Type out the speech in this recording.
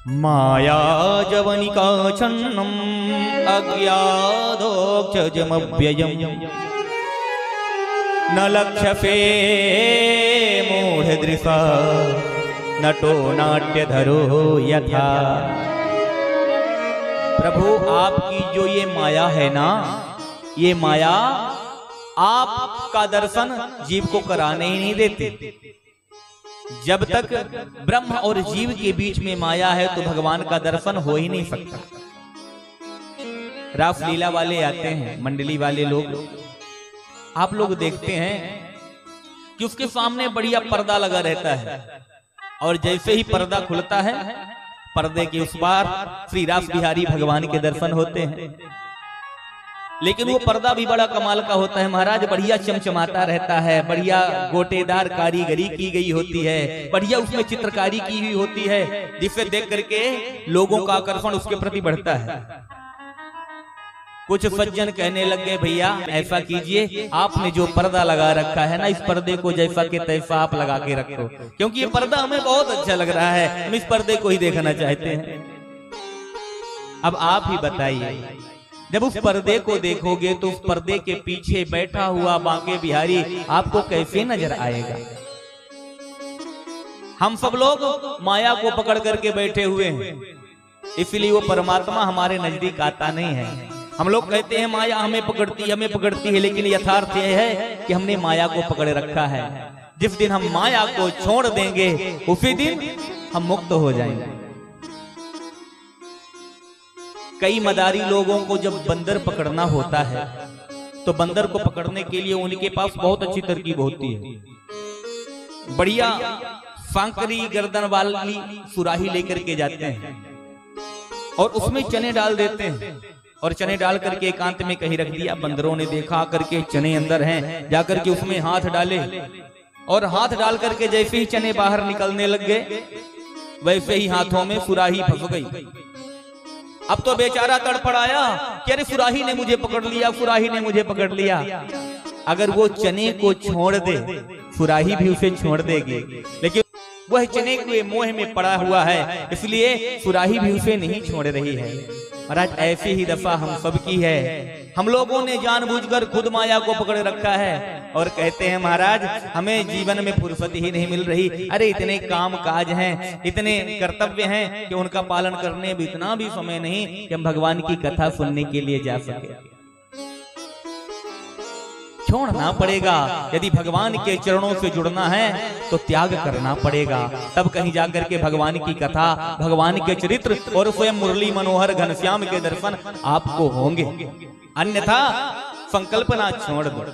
माया जवनिका छन्नम अज्ञादोक्षजमव्ययम् न लक्ष्यसे मूढ़दृशा नटो नाट्यधरो यथा। प्रभु आपकी जो ये माया है ना, ये माया आपका दर्शन जीव को कराने ही नहीं देते। जब तक ब्रह्म और जीव के बीच में माया है तो भगवान का दर्शन हो ही नहीं सकता। रास लीला वाले आते हैं, मंडली वाले लोग, आप लोग देखते हैं कि उसके सामने बढ़िया पर्दा लगा रहता है और जैसे ही पर्दा खुलता है पर्दे के उस पार श्री रास बिहारी भगवान के दर्शन होते हैं। लेकिन वो पर्दा भी बड़ा कमाल का होता है महाराज, बढ़िया चमचमाता रहता है, बढ़िया गोटेदार कारीगरी की गई होती है, बढ़िया उसमें चित्रकारी की हुई होती है, जिससे देख करके लोगों का आकर्षण उसके प्रति बढ़ता है। कुछ सज्जन कहने लग गए भैया ऐसा कीजिए, आपने जो पर्दा लगा रखा है ना, इस पर्दे को जैसा के तैसा आप लगा के रखो, क्योंकि ये पर्दा हमें बहुत अच्छा लग रहा है, हम इस पर्दे को ही देखना चाहते हैं। अब आप ही बताइए, जब उस पर्दे को देखोगे तो उस पर्दे के पीछे बैठा हुआ बांके बिहारी आपको कैसे नजर आएगा? हम सब लोग माया को पकड़ करके बैठे हुए हैं, इसलिए वो परमात्मा हमारे नजदीक आता नहीं है। हम लोग कहते हैं माया हमें पकड़ती है, लेकिन यथार्थ यह है कि हमने माया को पकड़ रखा है। जिस दिन हम माया को छोड़ देंगे उसी दिन हम मुक्त हो जाएंगे। कई मदारी लोगों को जब बंदर पकड़ना होता है तो बंदर को पकड़ने के लिए उनके पास बहुत अच्छी तरकीब होती है। बढ़िया सांकरी गर्दन वाली सुराही लेकर के जाते हैं और उसमें चने डाल देते हैं और चने डाल करके एकांत में कहीं रख दिया। बंदरों ने देखा करके चने अंदर हैं, जाकर के उसमें हाथ डाले और हाथ डाल करके जैसे ही चने बाहर निकलने लग गए वैसे ही हाथों में सुराही फंस गई। अब तो बेचारा तड़फड़ाया कि अरे सुराही ने मुझे पकड़ लिया, सुराही ने मुझे पकड़ लिया। अगर वो चने को छोड़ दे सुराही भी उसे छोड़ देगी, लेकिन वह चने के मोह में पड़ा हुआ है, इसलिए सुराही भी उसे नहीं छोड़ रही है। महाराज ऐसी ही दफा हम सब की है। हम लोगों ने जानबूझकर खुद माया को पकड़ रखा है और कहते हैं महाराज हमें जीवन में फुर्सत ही नहीं मिल रही। अरे इतने काम काज हैं, इतने कर्तव्य हैं कि उनका पालन करने में इतना भी समय नहीं कि हम भगवान की कथा सुनने के लिए जा सके। छोड़ना पड़ेगा, यदि भगवान के चरणों से जुड़ना है तो त्याग करना पड़ेगा, तब कहीं जाकर के भगवान की कथा, भगवान के चरित्र और स्वयं मुरली मनोहर घनश्याम के दर्शन आपको होंगे। अन्यथा संकल्पना छोड़ दो।